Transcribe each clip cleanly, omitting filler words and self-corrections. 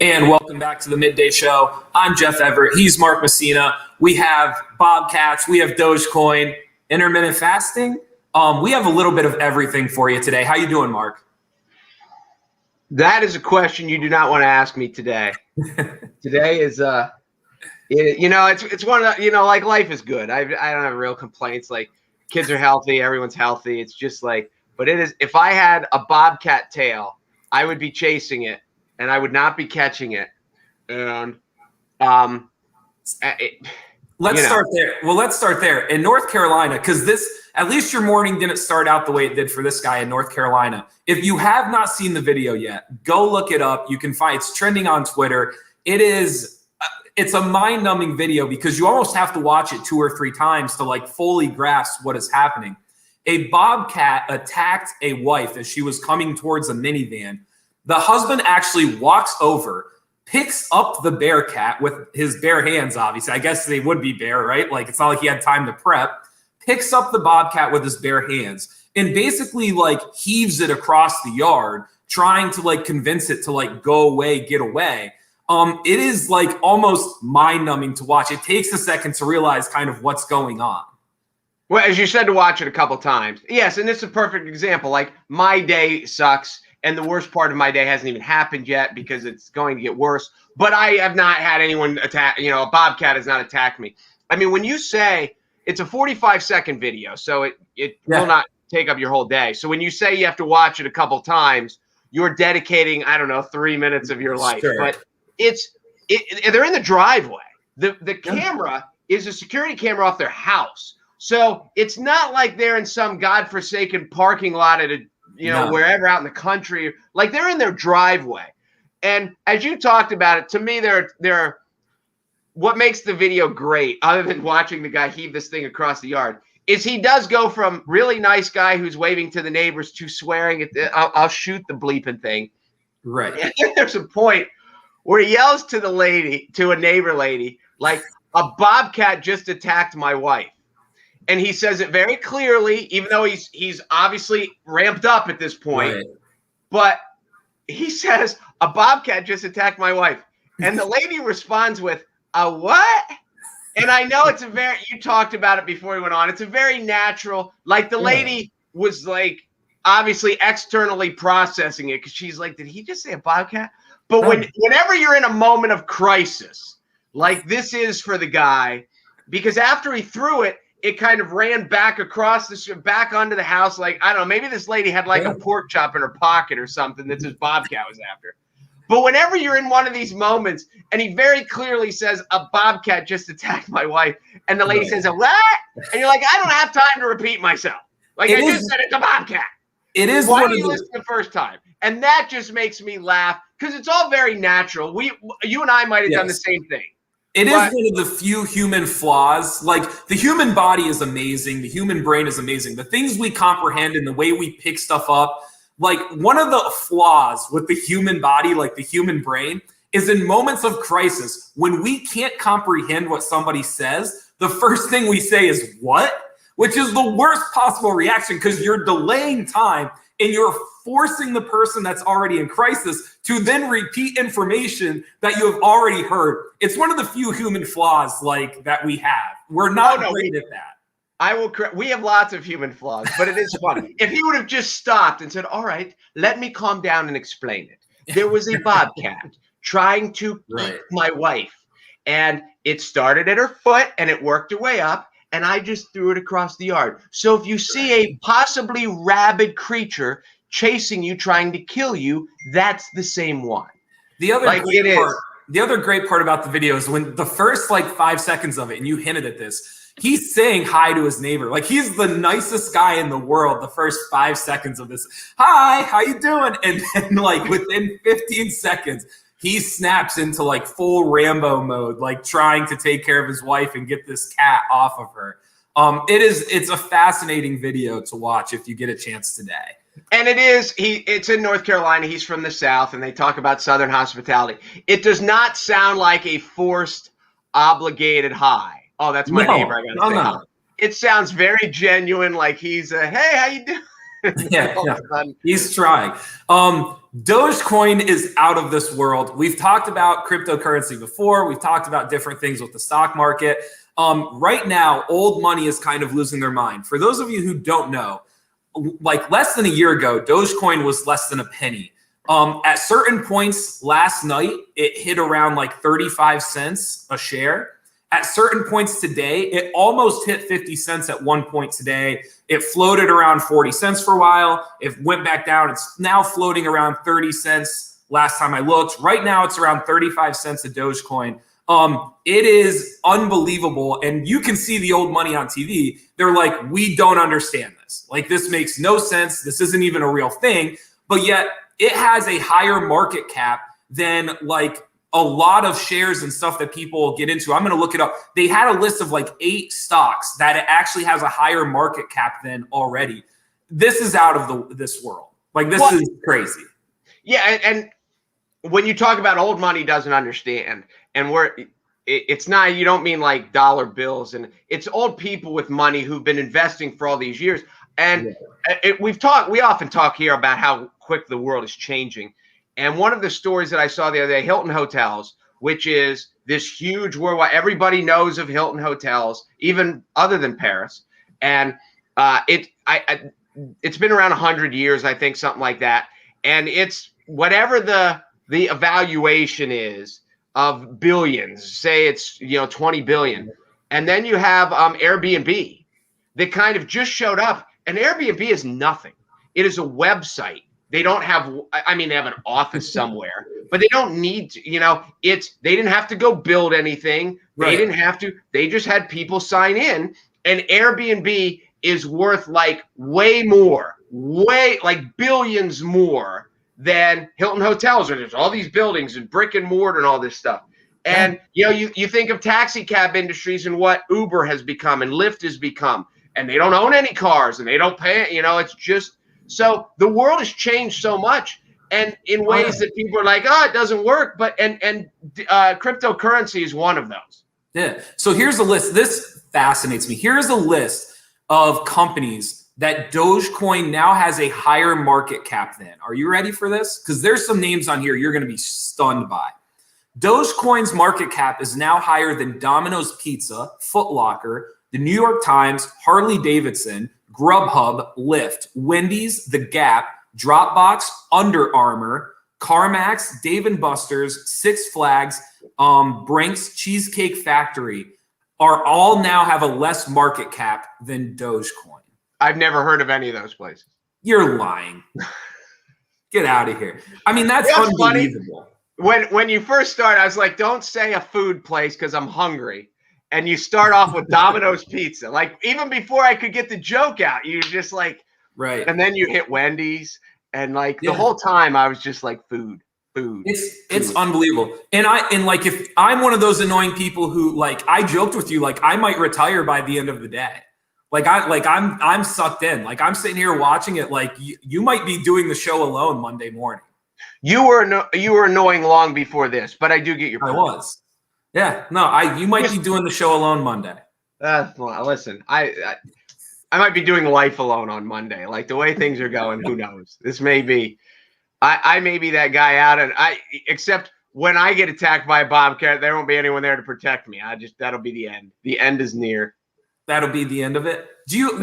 And welcome back to the Midday Show. I'm Jeff Everett. He's Mark Messina. We have bobcats. We have Dogecoin, intermittent fasting. We have a little bit of everything for you today. How you doing, Mark? That is a question you do not want to ask me today. Today is, it's one of the, like life is good. I don't have real complaints. Like kids are healthy, everyone's healthy. It's just like, but it is. If I had a bobcat tail, I would be chasing it. And I would not be catching it. And let's start there. Well, let's start there. In North Carolina, because at least your morning didn't start out the way it did for this guy in North Carolina. If you have not seen the video yet, go look it up. You can find it's trending on Twitter. It's a mind-numbing video because you almost have to watch it 2 or 3 times to like fully grasp what is happening. A bobcat attacked a wife as she was coming towards a minivan. The husband actually walks over, picks up the bear cat with his bare hands, obviously. I guess they would be bare, right? Like, it's not like he had time to prep. Picks up the bobcat with his bare hands and basically, like, heaves it across the yard, trying to, like, convince it to, like, go away, get away. It is, like, almost mind-numbing to watch. It takes a second to realize kind of what's going on. Well, as you said, to watch it a couple times. Yes, and this is a perfect example. Like, my day sucks. And the worst part of my day hasn't even happened yet because it's going to get worse. But I have not had anyone attack, a bobcat has not attacked me. I mean, when you say it's a 45-second video, so it will not take up your whole day. So when you say you have to watch it a couple times, you're dedicating, 3 minutes of your life. Sure. But they're in the driveway. The camera is a security camera off their house. So it's not like they're in some godforsaken parking lot at a wherever out in the country, like they're in their driveway. And as you talked about it, to me, they're what makes the video great, other than watching the guy heave this thing across the yard, is he does go from really nice guy who's waving to the neighbors to swearing at I'll shoot the bleeping thing. Right. And then there's a point where he yells to a neighbor lady, like, a bobcat just attacked my wife. And he says it very clearly, even though he's obviously ramped up at this point. Right. But he says, a bobcat just attacked my wife. And the lady responds with, a what? And I know you talked about it before we went on. It's a very natural, like the lady was like, obviously externally processing it because she's like, did he just say a bobcat? But whenever you're in a moment of crisis, like this is for the guy, because after he threw it, it kind of ran back back onto the house. Like, I don't know, maybe this lady had like a pork chop in her pocket or something that this bobcat was after. But whenever you're in one of these moments and he very clearly says, a bobcat just attacked my wife, and the lady says, a what? And you're like, I don't have time to repeat myself. Like, I just said it's a bobcat. It is. Why did you listen the first time? And that just makes me laugh because it's all very natural. You and I might have done the same thing. It is one of the few human flaws. Like, the human body is amazing. The human brain is amazing. The things we comprehend and the way we pick stuff up, like one of the flaws with the human body, like the human brain, is in moments of crisis when we can't comprehend what somebody says, the first thing we say is what? Which is the worst possible reaction because you're delaying time and you're forcing the person that's already in crisis to then repeat information that you have already heard. It's one of the few human flaws like that we have. We're not great at that. We have lots of human flaws, but it is funny. If he would have just stopped and said, all right, let me calm down and explain it. There was a bobcat trying to eat my wife, and it started at her foot and it worked her way up. And I just threw it across the yard. So if you see a possibly rabid creature chasing you, trying to kill you, that's the same one. The other great part about the video is when the first 5 seconds of it, and you hinted at this, he's saying hi to his neighbor. Like, he's the nicest guy in the world the first 5 seconds of this. Hi, how you doing? And then within 15 seconds, he snaps into full Rambo mode, trying to take care of his wife and get this cat off of her. It's a fascinating video to watch if you get a chance today. And it's in North Carolina. He's from the South, and they talk about Southern hospitality. It does not sound like a forced, obligated hi. Oh, that's my neighbor. I gotta say hi. It sounds very genuine, like he's hey, how you doing? Yeah, he's trying. Dogecoin is out of this world. We've talked about cryptocurrency before. We've talked about different things with the stock market. Right now, old money is kind of losing their mind. For those of you who don't know, like less than a year ago, Dogecoin was less than a penny. At certain points last night, it hit around like 35 cents a share. At certain points today, it almost hit 50 cents at one point today. It floated around 40 cents for a while. It went back down. It's now floating around 30 cents last time I looked. Right now, it's around 35 cents a Dogecoin. It is unbelievable. And you can see the old money on TV. They're like, we don't understand this. Like, this makes no sense. This isn't even a real thing. But yet, it has a higher market cap than like a lot of shares and stuff that people get into. I'm going to look it up. They had a list of like 8 stocks that it actually has a higher market cap than already. This is out of this world. Like, this is crazy. Yeah. And when you talk about old money doesn't understand, and it's not, you don't mean like dollar bills, and it's old people with money who've been investing for all these years. And we often talk here about how quick the world is changing. And one of the stories that I saw the other day, Hilton Hotels, which is this huge worldwide, everybody knows of Hilton Hotels, even other than Paris. And it's been around 100 years, I think, something like that. And it's whatever the evaluation is of billions, say it's 20 billion. And then you have Airbnb that kind of just showed up. And Airbnb is nothing. It is a website. They don't have, I mean, they have an office somewhere, but they don't need to, they didn't have to go build anything. They didn't have to, they just had people sign in, and Airbnb is worth like way like billions more than Hilton Hotels, where there's all these buildings and brick and mortar and all this stuff. And, you think of taxi cab industries and what Uber has become and Lyft has become, and they don't own any cars and they don't pay, it's just, so the world has changed so much, and in ways that people are like, it doesn't work. But and cryptocurrency is one of those. Yeah. So here's a list. This fascinates me. Here's a list of companies that Dogecoin now has a higher market cap than. Are you ready for this? Because there's some names on here you're going to be stunned by. Dogecoin's market cap is now higher than Domino's Pizza, Foot Locker, the New York Times, Harley Davidson, Grubhub, Lyft, Wendy's, The Gap, Dropbox, Under Armour, CarMax, Dave & Buster's, Six Flags, Brink's, Cheesecake Factory are all now have a less market cap than Dogecoin. I've never heard of any of those places. You're lying. Get out of here. I mean, that's unbelievable. Funny. When you first start, I was like, don't say a food place because I'm hungry. And you start off with Domino's Pizza. Like, even before I could get the joke out, you just like, right. And then you hit Wendy's. And like the whole time I was just like, food. It's unbelievable. And like, if I'm one of those annoying people who, like, I joked with you, like, I might retire by the end of the day. I'm sucked in. Like, I'm sitting here watching it. Like, you might be doing the show alone Monday morning. You were annoying long before this, but I do get your point. I was. Yeah, no, you might be doing the show alone Monday. Well, listen, I might be doing life alone on Monday. Like, the way things are going, who knows? This may be, I may be that guy out, and except when I get attacked by a bobcat, there won't be anyone there to protect me. That'll be the end. The end is near. That'll be the end of it. Do you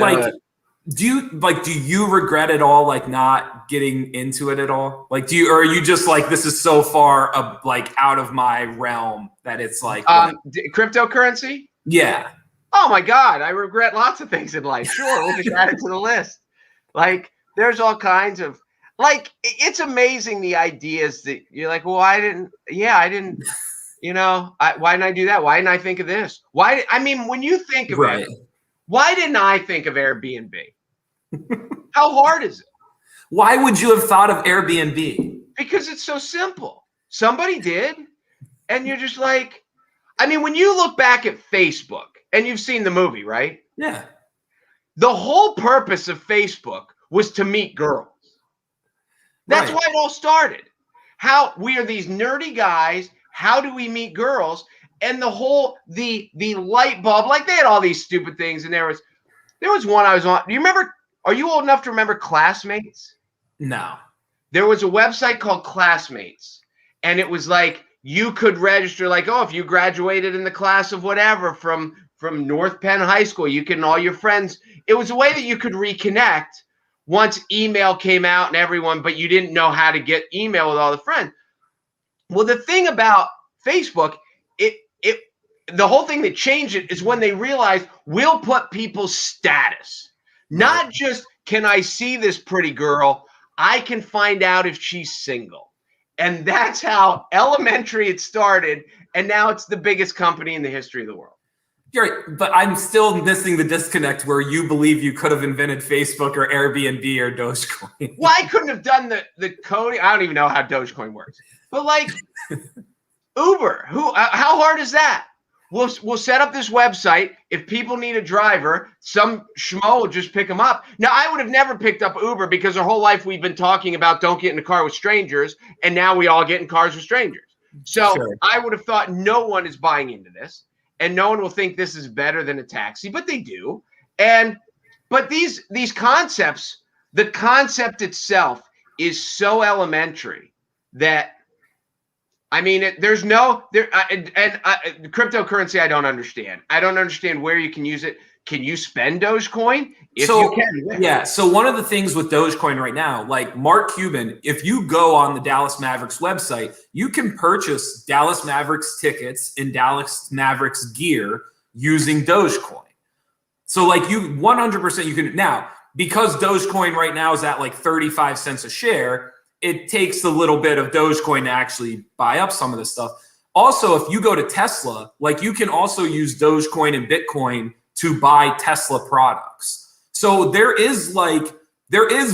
regret it all, like, not getting into it at all? Like, or are you just like, this is so far like out of my realm that it's like cryptocurrency? Yeah. Oh my God, I regret lots of things in life. Sure, we'll just add it to the list. Like, there's all kinds of, like, it's amazing the ideas that you're like, well, I didn't, why didn't I do that? Why didn't I think of this? When you think of it, why didn't I think of Airbnb? How hard is it? Why would you have thought of Airbnb? Because it's so simple. Somebody did. And you're just like, when you look back at Facebook, and you've seen the movie, right? Yeah. The whole purpose of Facebook was to meet girls. That's why it all started. How we are these nerdy guys. How do we meet girls? And the whole, the light bulb, like, they had all these stupid things. And there was one I was on. Do you remember Are you old enough to remember Classmates? No. There was a website called Classmates, and it was like you could register, like, oh, if you graduated in the class of whatever from North Penn High School, you can, all your friends. It was a way that you could reconnect once email came out and everyone, but you didn't know how to get email with all the friends. Well, the thing about Facebook, the whole thing that changed it is when they realized we'll put people's status, not just can I see this pretty girl, I can find out if she's single. And that's how elementary it started. And now it's the biggest company in the history of the world. You're right, but I'm still missing the disconnect where you believe you could have invented Facebook or Airbnb or Dogecoin. Well, I couldn't have done the coding. I don't even know how Dogecoin works. But like Uber, how hard is that? We'll set up this website. If people need a driver, some schmo will just pick them up. Now, I would have never picked up Uber because our whole life we've been talking about don't get in a car with strangers, and now we all get in cars with strangers. So sure. I would have thought no one is buying into this, and no one will think this is better than a taxi, but they do. But these concepts, the concept itself is so elementary that, I mean, cryptocurrency, I don't understand. I don't understand where you can use it. Can you spend Dogecoin? If you can. Yeah. So one of the things with Dogecoin right now, like Mark Cuban, if you go on the Dallas Mavericks website, you can purchase Dallas Mavericks tickets and Dallas Mavericks gear using Dogecoin. So like you 100% you can now, because Dogecoin right now is at like 35 cents a share, it takes a little bit of Dogecoin to actually buy up some of this stuff. Also, if you go to Tesla, like you can also use Dogecoin and Bitcoin to buy Tesla products. So there is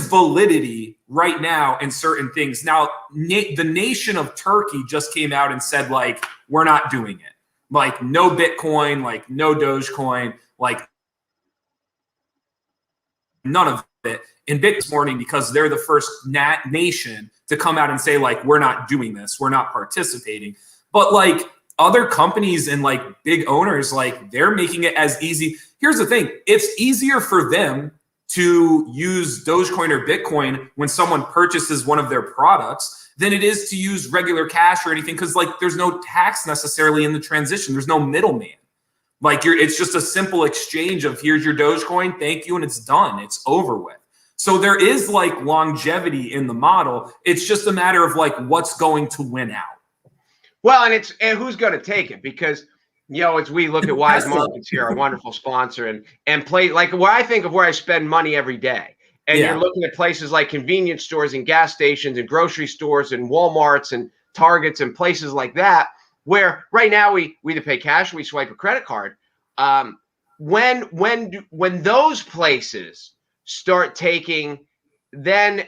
validity right now in certain things. Now, the nation of Turkey just came out and said, like, we're not doing it. Like no Bitcoin, like no Dogecoin, like none of it. In Bitcoin this morning, because they're the first nation to come out and say, like, we're not doing this, we're not participating. But like other companies and like big owners, like they're making it as easy. Here's the thing. It's easier for them to use Dogecoin or Bitcoin when someone purchases one of their products than it is to use regular cash or anything. Cause like there's no tax necessarily in the transition. There's no middleman. Like it's just a simple exchange of here's your Dogecoin, thank you, and it's done. It's over with. So there is like longevity in the model. It's just a matter of like what's going to win out. Well, and who's going to take it? Because, you know, as we look at Weis Markets here, a wonderful sponsor, and play like where I think of where I spend money every day. And you're looking at places like convenience stores and gas stations and grocery stores and Walmarts and Targets and places like that, where right now we either pay cash or we swipe a credit card. When those places start taking, then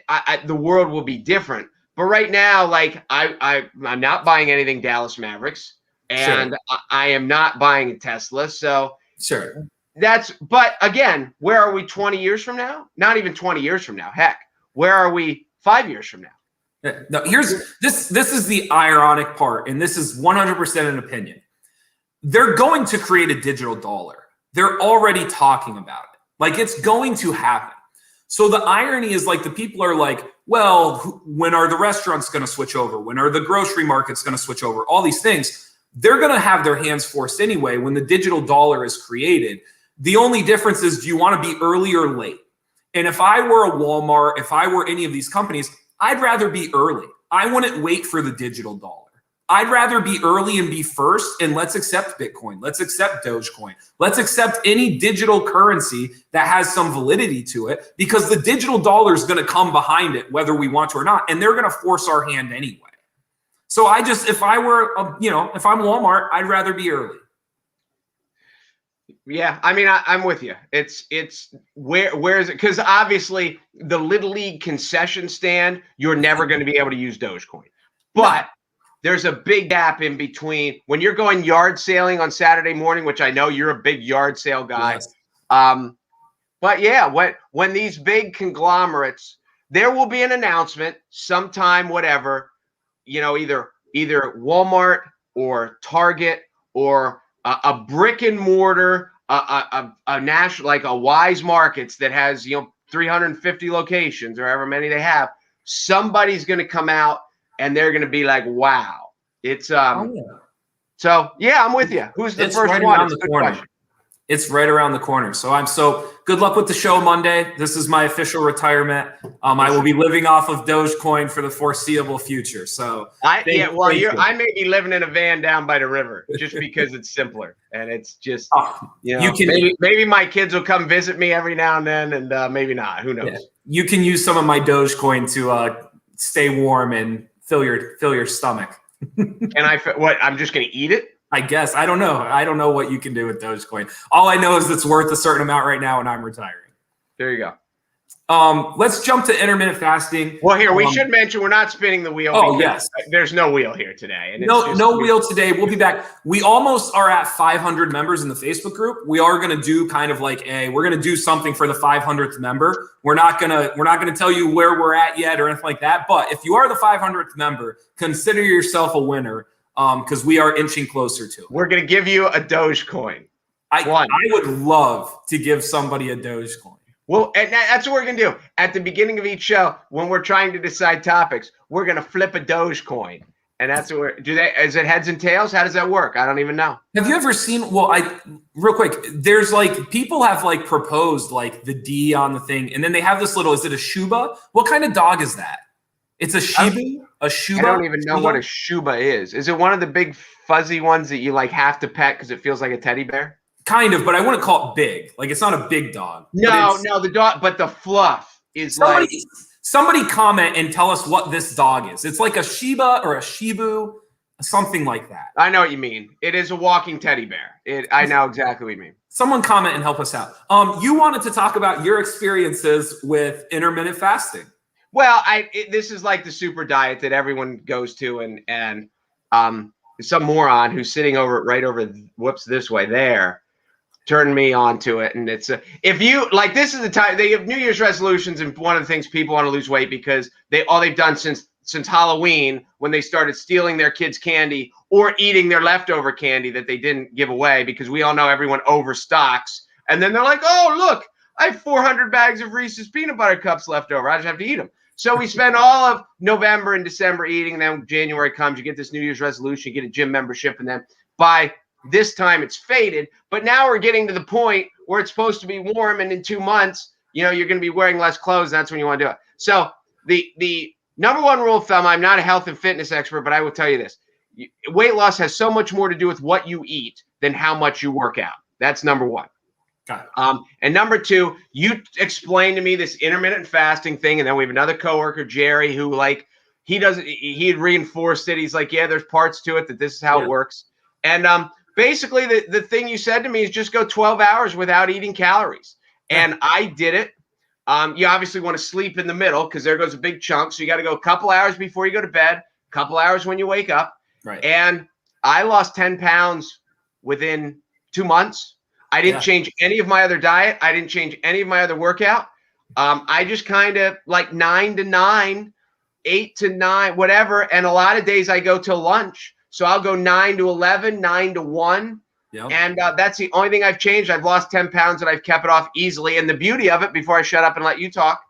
the world will be different. But right now, like I'm not buying anything Dallas Mavericks, and sure. I am not buying a Tesla. So sure, but again, where are we 20 years from now? Not even 20 years from now. Heck, where are we 5 years from now? No, here's this is the ironic part, and this is 100% an opinion. They're going to create a digital dollar. They're already talking about it. Like it's going to happen. So the irony is like the people are like, well, when are the restaurants going to switch over? When are the grocery markets going to switch over? All these things, they're going to have their hands forced anyway when the digital dollar is created. The only difference is, do you want to be early or late? And if I were a Walmart, if I were any of these companies, I'd rather be early. I wouldn't wait for the digital dollar. I'd rather be early and be first, and let's accept Bitcoin. Let's accept Dogecoin. Let's accept any digital currency that has some validity to it, because the digital dollar is going to come behind it, whether we want to or not, and they're going to force our hand anyway. So if I'm Walmart, I'd rather be early. Yeah, I mean, I'm with you. It's where is it? Because obviously the Little League concession stand, you're never going to be able to use Dogecoin, but there's a big gap in between when you're going yard sailing on Saturday morning, which I know you're a big yard sale guy. Yes. But yeah, when these big conglomerates, there will be an announcement sometime, whatever, you know, either Walmart or Target or a brick and mortar, a national, like a Weis Markets that has, you know, 350 locations or however many they have, somebody's going to come out and they're going to be like, wow. It's So yeah, I'm with you. Who's the first one? It's a good question. It's right around the corner. So good luck with the show Monday. This is my official retirement. I will be living off of Dogecoin for the foreseeable future. So I may be living in a van down by the river just because it's simpler and it's just maybe my kids will come visit me every now and then, and maybe not. Who knows? Yeah. You can use some of my Dogecoin to stay warm and fill your stomach. And I'm just going to eat it? I guess. I don't know. I don't know what you can do with Dogecoin. All I know is it's worth a certain amount right now and I'm retiring. There you go. Let's jump to intermittent fasting. Well, here, we should mention we're not spinning the wheel. Oh, yes. There's no wheel here today. And no wheel today. We'll be back. We almost are at 500 members in the Facebook group. We are going to do kind of like we're going to do something for the 500th member. We're not going to tell you where we're at yet or anything like that. But if you are the 500th member, consider yourself a winner. Because we are inching closer to it. We're going to give you a Dogecoin. I would love to give somebody a Dogecoin. Well, and that's what we're going to do. At the beginning of each show, when we're trying to decide topics, we're going to flip a Dogecoin. And that's what is it heads and tails? How does that work? I don't even know. Have you ever seen, real quick, there's people have proposed the D on the thing. And then they have this little, is it a Shuba? What kind of dog is that? It's a Shiba? A Shuba? I don't even know what a Shuba is. Is it one of the big fuzzy ones that you have to pet because it feels like a teddy bear? Kind of, but I wouldn't call it big. It's not a big dog. No, the dog, but the fluff is Somebody comment and tell us what this dog is. It's like a Shiba or a Shibu, something like that. I know what you mean. It is a walking teddy bear. I know exactly what you mean. Someone comment and help us out. You wanted to talk about your experiences with intermittent fasting. Well, this is like the super diet that everyone goes to, and some moron who's sitting this way there turned me on to it. And it's if you this is the time they have New Year's resolutions, and one of the things people want to lose weight because all they've done since Halloween, when they started stealing their kids' candy or eating their leftover candy that they didn't give away, because we all know everyone overstocks, and then they're like, oh look, I have 400 bags of Reese's peanut butter cups left over. I just have to eat them. So we spend all of November and December eating, and then January comes, you get this New Year's resolution, you get a gym membership, and then by this time it's faded. But now we're getting to the point where it's supposed to be warm, and in 2 months, you're going to be wearing less clothes. That's when you want to do it. So the number one rule of thumb, I'm not a health and fitness expert, but I will tell you this. Weight loss has so much more to do with what you eat than how much you work out. That's number one. Got it. And number two, you explained to me this intermittent fasting thing, and then we have another coworker, Jerry, who he had reinforced it. He's like, yeah, there's parts to it that this is how it works. And basically the thing you said to me is just go 12 hours without eating calories. And I did it. You obviously want to sleep in the middle because there goes a big chunk. So you got to go a couple hours before you go to bed, a couple hours when you wake up. Right. And I lost 10 pounds within 2 months. I didn't change any of my other diet. I didn't change any of my other workout. I just kind of 9 to 9, 8 to 9, whatever. And a lot of days I go till lunch. So I'll go 9 to 11, 9 to 1. Yep. And that's the only thing I've changed. I've lost 10 pounds and I've kept it off easily. And the beauty of it, before I shut up and let you talk,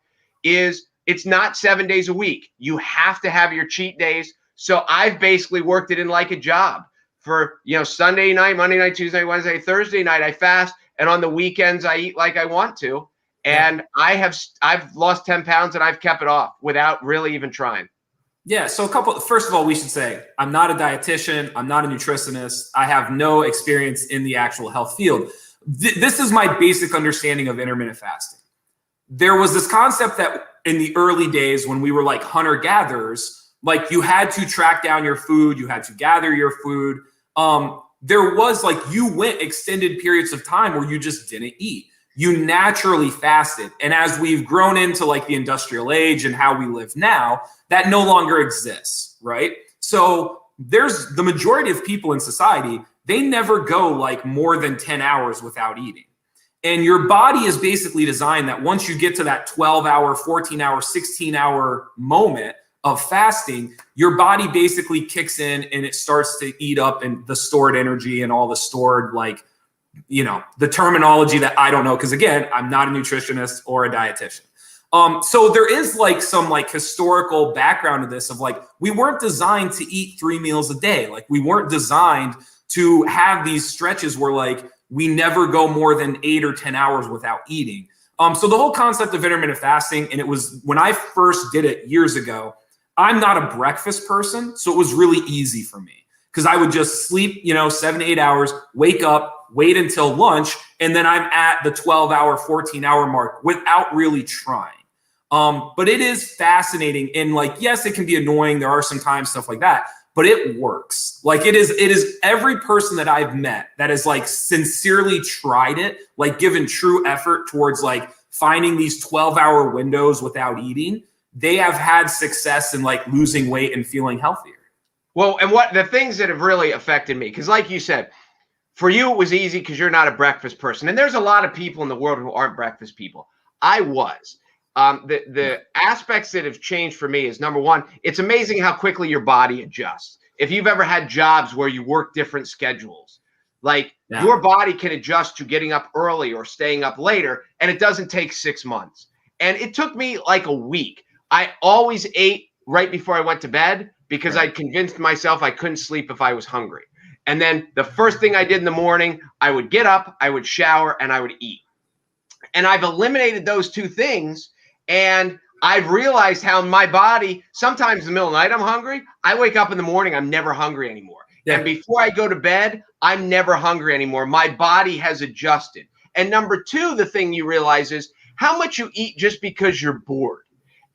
is it's not 7 days a week. You have to have your cheat days. So I've basically worked it in like a job. For Sunday night, Monday night, Tuesday, Wednesday, Thursday night, I fast, and on the weekends I eat like I want to. And I've lost 10 pounds and I've kept it off without really even trying. Yeah. So first of all, we should say I'm not a dietitian. I'm not a nutritionist. I have no experience in the actual health field. This is my basic understanding of intermittent fasting. There was this concept that in the early days when we were hunter-gatherers, you had to track down your food, you had to gather your food. There was you went extended periods of time where you just didn't eat. You naturally fasted. And as we've grown into the industrial age and how we live now, that no longer exists, right? So there's the majority of people in society, they never go more than 10 hours without eating. And your body is basically designed that once you get to that 12-hour, 14-hour, 16-hour moment of fasting, your body basically kicks in and it starts to eat up and the stored energy and all the stored the terminology that I don't know, because again, I'm not a nutritionist or a dietitian. So there is like some like historical background to this of like, we weren't designed to eat 3 meals a day. Like we weren't designed to have these stretches where like we never go more than 8 or 10 hours without eating. So the whole concept of intermittent fasting, and it was when I first did it years ago, I'm not a breakfast person. So it was really easy for me because I would just sleep, 7 to 8 hours, wake up, wait until lunch, and then I'm at the 12-hour, 14-hour mark without really trying. But it is fascinating. And like, yes, it can be annoying. There are some times stuff like that, but it works. Like it is every person that I've met that has like sincerely tried it, like given true effort towards like finding these 12-hour windows without eating, they have had success in like losing weight and feeling healthier. Well, and what the things that have really affected me, because like you said, for you, it was easy because you're not a breakfast person. And there's a lot of people in the world who aren't breakfast people. I was. The aspects that have changed for me is, number one, it's amazing how quickly your body adjusts. If you've ever had jobs where you work different schedules, like your body can adjust to getting up early or staying up later, and it doesn't take 6 months. And it took me like a week. I always ate right before I went to bed because I'd convinced myself I couldn't sleep if I was hungry. And then the first thing I did in the morning, I would get up, I would shower, and I would eat. And I've eliminated those two things. And I've realized how my body, sometimes in the middle of the night, I'm hungry. I wake up in the morning, I'm never hungry anymore. Yeah. And before I go to bed, I'm never hungry anymore. My body has adjusted. And number two, the thing you realize is how much you eat just because you're bored.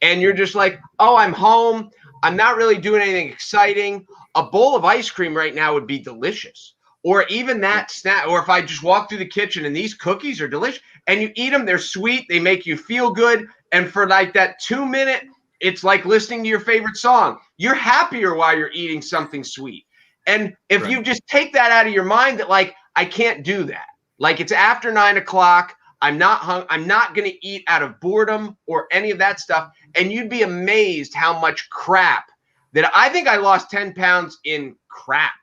And you're just like, oh, I'm home. I'm not really doing anything exciting. A bowl of ice cream right now would be delicious. Or even that snack. Or if I just walk through the kitchen and these cookies are delicious and you eat them, they're sweet. They make you feel good. And for like that 2 minute, it's like listening to your favorite song. You're happier while you're eating something sweet. And if you just take that out of your mind that like, I can't do that. Like it's after 9 o'clock. I'm not going to eat out of boredom or any of that stuff. And you'd be amazed how much crap that I think I lost 10 pounds in crap.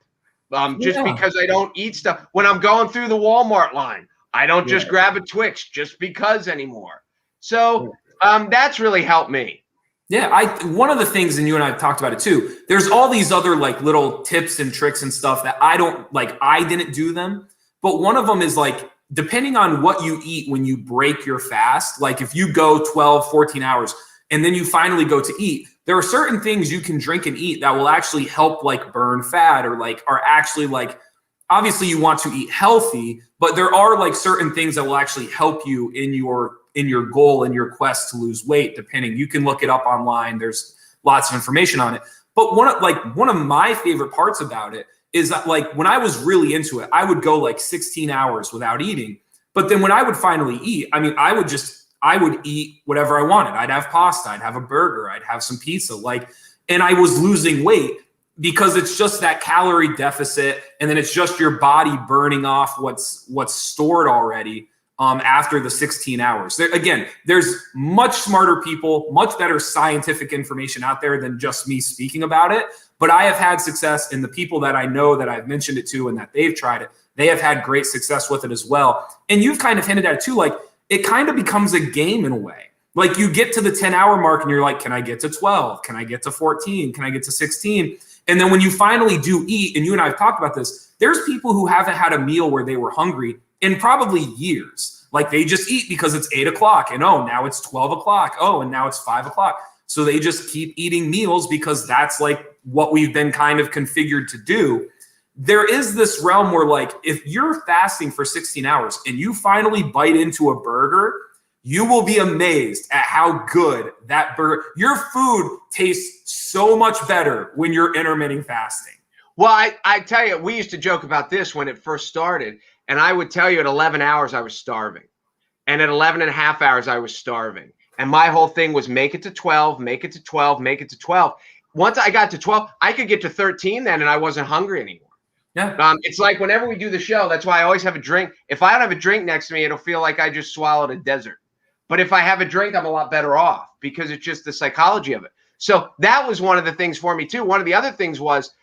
Just because I don't eat stuff. When I'm going through the Walmart line, I don't just grab a Twix just because anymore. So that's really helped me. Yeah, one of the things, and you and I have talked about it too, there's all these other like little tips and tricks and stuff that I didn't do them. But one of them is like, depending on what you eat when you break your fast, like if you go 12, 14 hours and then you finally go to eat, there are certain things you can drink and eat that will actually help like burn fat or like are actually like, obviously you want to eat healthy, but there are like certain things that will actually help you in your goal and your quest to lose weight, depending. You can look it up online. There's lots of information on it. But one of my favorite parts about it is that like when I was really into it, I would go like 16 hours without eating. But then when I would finally eat, I mean, I would eat whatever I wanted. I'd have pasta, I'd have a burger, I'd have some pizza, and I was losing weight because it's just that calorie deficit. And then it's just your body burning off what's stored already after the 16 hours. There's much smarter people, much better scientific information out there than just me speaking about it. But I have had success, and the people that I know that I've mentioned it to and that they've tried it, they have had great success with it as well. And you've kind of hinted at it too, like it kind of becomes a game in a way. Like you get to the 10-hour mark and you're like, can I get to 12? Can I get to 14? Can I get to 16? And then when you finally do eat, and you and I have talked about this, there's people who haven't had a meal where they were hungry in probably years. Like they just eat because it's 8 o'clock and now it's 12 o'clock. Oh, and now it's 5 o'clock. So they just keep eating meals because that's like what we've been kind of configured to do. There is this realm where like, if you're fasting for 16 hours and you finally bite into a burger, you will be amazed at how good that burger, your food tastes so much better when you're intermittent fasting. Well, I tell you, we used to joke about this when it first started. And I would tell you at 11 hours, I was starving. And at 11 and a half hours, I was starving. And my whole thing was make it to 12, make it to 12, make it to 12. Once I got to 12, I could get to 13 then, and I wasn't hungry anymore. Yeah. It's like whenever we do the show, that's why I always have a drink. If I don't have a drink next to me, it'll feel like I just swallowed a desert. But if I have a drink, I'm a lot better off because it's just the psychology of it. So that was one of the things for me too. One of the other things was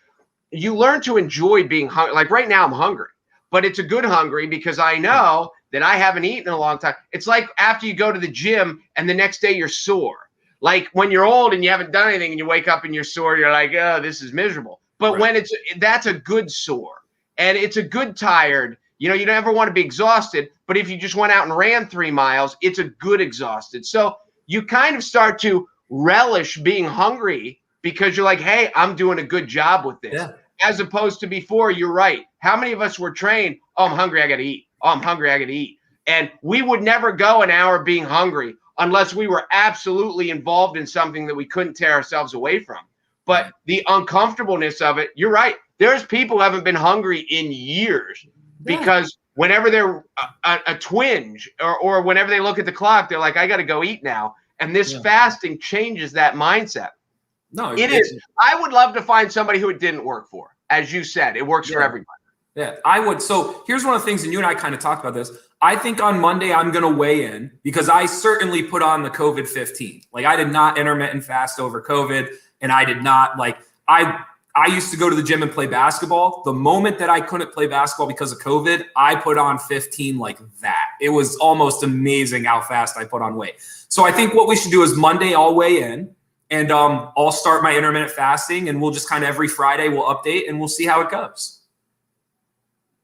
you learn to enjoy being hungry. Like right now I'm hungry. but it's a good hungry because I know that I haven't eaten in a long time. It's like after you go to the gym and the next day you're sore. Like when you're old and you haven't done anything and you wake up and you're sore, you're like, oh, this is miserable. But when that's a good sore and it's a good tired, you know, you never want to be exhausted, but if you just went out and ran 3 miles, it's a good exhausted. So you kind of start to relish being hungry because you're like, hey, I'm doing a good job with this. Yeah. As opposed to before, you're right. How many of us were trained, oh, I'm hungry, I got to eat. Oh, I'm hungry, I got to eat. And we would never go an hour being hungry unless we were absolutely involved in something that we couldn't tear ourselves away from. But the uncomfortableness of it, you're right. There's people who haven't been hungry in years because whenever they're a twinge or whenever they look at the clock, they're like, I got to go eat now. And this fasting changes that mindset. No, it is. I would love to find somebody who it didn't work for. As you said, it works for everybody. Yeah, I would. So here's one of the things, and you and I kind of talked about this. I think on Monday I'm going to weigh in because I certainly put on the COVID-15. Like I did not intermittent fast over COVID, and I did not I used to go to the gym and play basketball. The moment that I couldn't play basketball because of COVID, I put on 15 like that. It was almost amazing how fast I put on weight. So I think what we should do is Monday I'll weigh in. And I'll start my intermittent fasting, and we'll just kind of every Friday we'll update, and we'll see how it goes.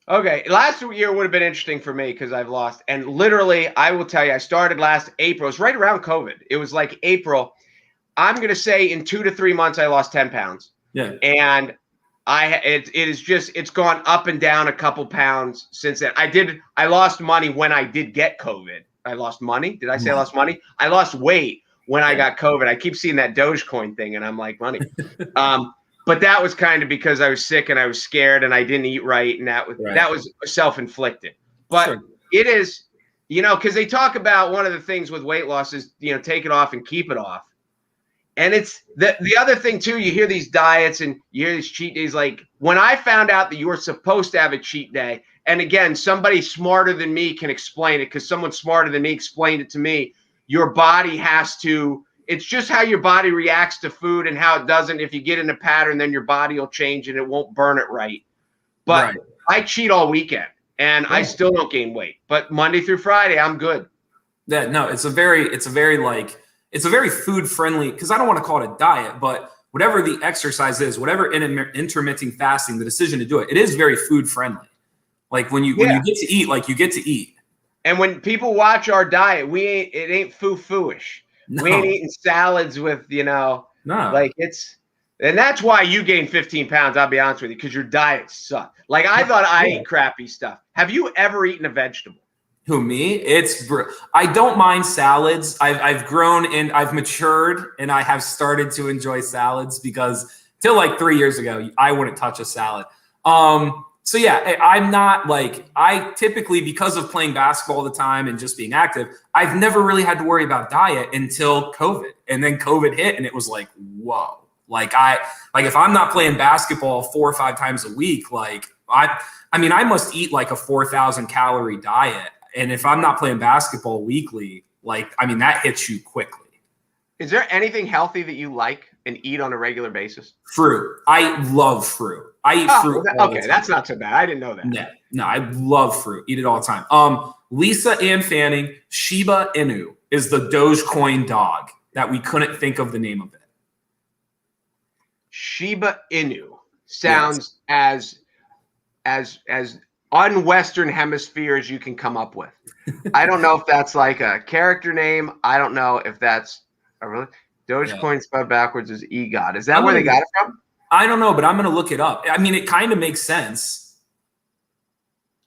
Okay. Last year would have been interesting for me because I've lost. And literally, I will tell you, I started last April. It was right around COVID. It was like April. I'm going to say in 2 to 3 months, I lost 10 pounds. Yeah. And it's gone up and down a couple pounds since then. I lost money when I did get COVID. I lost money. Did I say I lost money? I lost weight when I got COVID. I keep seeing that Dogecoin thing and I'm like, money. But that was kind of because I was sick and I was scared and I didn't eat right. And that was self-inflicted. But it is, you know, because they talk about one of the things with weight loss is, you know, take it off and keep it off. And it's the other thing too, you hear these diets and you hear these cheat days. Like when I found out that you were supposed to have a cheat day, and again, somebody smarter than me can explain it because someone smarter than me explained it to me. Your body has to, it's just how your body reacts to food and how it doesn't. If you get in a pattern, then your body will change and it won't burn it right. But I cheat all weekend and I still don't gain weight. But Monday through Friday, I'm good. Yeah, no, it's a very food friendly, because I don't want to call it a diet, but whatever the exercise is, whatever intermittent fasting, the decision to do it, it is very food friendly. Like when you get to eat, like you get to eat. And when people watch our diet, it ain't foo-fooish. No. We ain't eating salads with, you know, like and that's why you gained 15 pounds. I'll be honest with you, because your diet sucked. Like I thought I ate crappy stuff. Have you ever eaten a vegetable? Who, me? I don't mind salads. I've grown and I've matured and I have started to enjoy salads because till like 3 years ago, I wouldn't touch a salad. So yeah, I'm not like, I typically, because of playing basketball all the time and just being active, I've never really had to worry about diet until COVID. And then COVID hit and it was like, whoa. Like if I'm not playing basketball 4 or 5 times a week, like I must eat like a 4,000 calorie diet. And if I'm not playing basketball weekly, like, I mean, that hits you quickly. Is there anything healthy that you like and eat on a regular basis? Fruit. I love fruit. I eat fruit. Okay, that's not so bad. I didn't know that. Yeah, no, I love fruit. Eat it all the time. Lisa Ann Fanning, Shiba Inu is the Dogecoin dog that we couldn't think of the name of it. Shiba Inu sounds as un-Western hemisphere as you can come up with. I don't know if that's like a character name. I don't know if that's a really Dogecoin spelled backwards is EGOT. Is that where they got it from? I don't know, but I'm going to look it up. I mean, it kind of makes sense.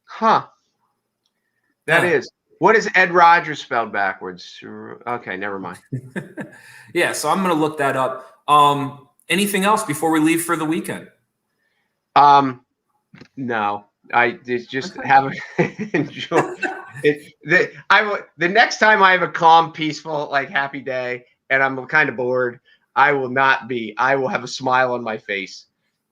Huh. That is. What is Ed Rogers spelled backwards? Okay, never mind. Yeah, so I'm going to look that up. Anything else before we leave for the weekend? No. I just have enjoy it. The next time I have a calm, peaceful, like happy day, and I'm kind of bored, I will have a smile on my face,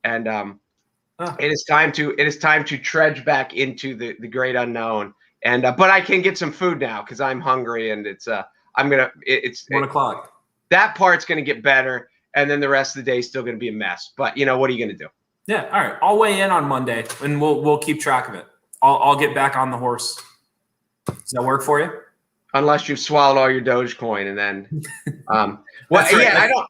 and it is time to trudge back into the great unknown. And but I can get some food now because I'm hungry, and it's 1 o'clock. That part's gonna get better, and then the rest of the day is still gonna be a mess. But you know, what are you gonna do? Yeah, all right. I'll weigh in on Monday, and we'll keep track of it. I'll get back on the horse. Does that work for you? Unless you've swallowed all your Dogecoin, and then, well, That's right. yeah,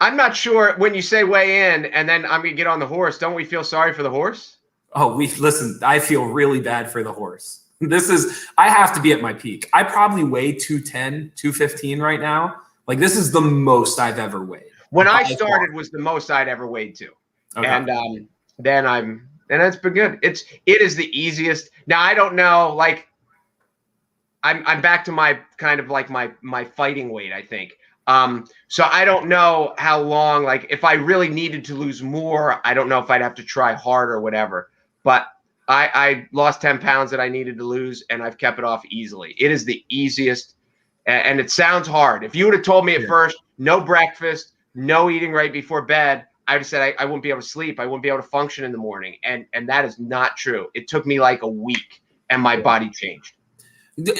I'm not sure when you say weigh in, and then I'm gonna get on the horse. Don't we feel sorry for the horse? Oh, listen. I feel really bad for the horse. I have to be at my peak. I probably weigh 210, 215 right now. Like, this is the most I've ever weighed. When I started was the most I'd ever weighed too. Okay. And then it's been good. It is the easiest. Now I don't know, like I'm back to my kind of like my fighting weight, I think. So I don't know how long, like if I really needed to lose more, I don't know if I'd have to try harder or whatever. But I lost 10 pounds that I needed to lose, and I've kept it off easily. It is the easiest, and it sounds hard. If you would have told me at first, no breakfast, no eating right before bed, I would have said I wouldn't be able to sleep. I wouldn't be able to function in the morning. And that is not true. It took me like a week, and my body changed.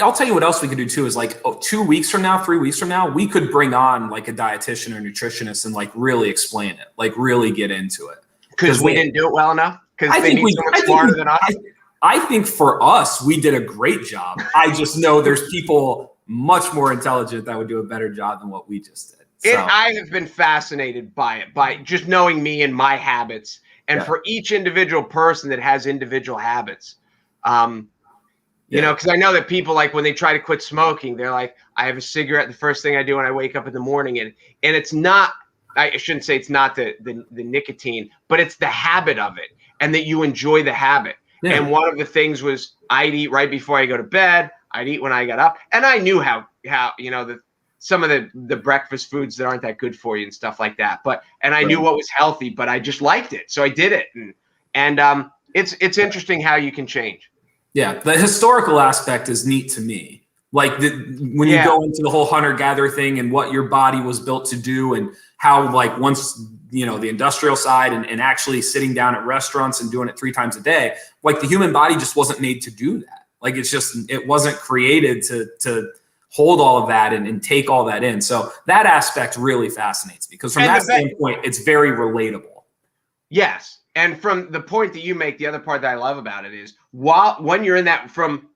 I'll tell you what else we could do too is like 2 weeks from now, 3 weeks from now, we could bring on like a dietitian or nutritionist and like really explain it, like really get into it. Because we didn't do it well enough? Because they need someone smarter than us? I think for us, we did a great job. I just know there's people much more intelligent that would do a better job than what we just did. So. I have been fascinated by it, by just knowing me and my habits. And for each individual person that has individual habits, you know, because I know that people, like when they try to quit smoking, they're like, I have a cigarette the first thing I do when I wake up in the morning. And it's not, I shouldn't say it's not the nicotine, but it's the habit of it, and that you enjoy the habit. Yeah. And one of the things was I'd eat right before I go to bed. I'd eat when I got up. And I knew how you know, some of the breakfast foods that aren't that good for you and stuff like that. And I knew what was healthy, but I just liked it. So I did it. And it's interesting how you can change. Yeah. The historical aspect is neat to me. Like when you go into the whole hunter-gatherer thing and what your body was built to do, and how like once, you know, the industrial side and actually sitting down at restaurants and doing it 3 times a day, like the human body just wasn't made to do that. Like it wasn't created to hold all of that and take all that in. So that aspect really fascinates me, because from that standpoint, it's very relatable. Yes. And from the point that you make, the other part that I love about it is when you're in that from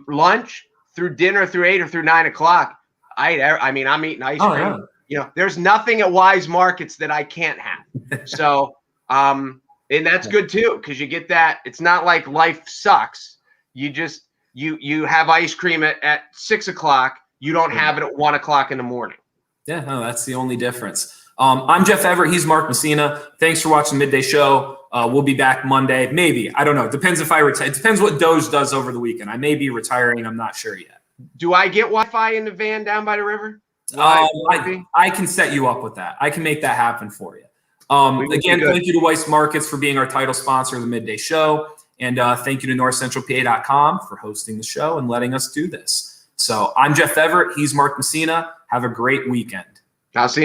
lunch through dinner through 8 or through 9 o'clock, I'm eating ice cream. Yeah. You know, there's nothing at Weis Markets that I can't have. So, and that's good too, because you get that. It's not like life sucks. You just, you have ice cream at 6 o'clock. You don't have it at 1 o'clock in the morning. Yeah, no, that's the only difference. I'm Jeff Everett. He's Mark Messina. Thanks for watching Midday Show. We'll be back Monday. Maybe. I don't know. It depends if I retire. It depends what Doge does over the weekend. I may be retiring. I'm not sure yet. Do I get Wi-Fi in the van down by the river? I can set you up with that. I can make that happen for you. Again, thank you to Weis Markets for being our title sponsor of the Midday Show. And thank you to NorthcentralPa.com for hosting the show and letting us do this. So I'm Jeff Everett. He's Mark Messina. Have a great weekend. I'll see you.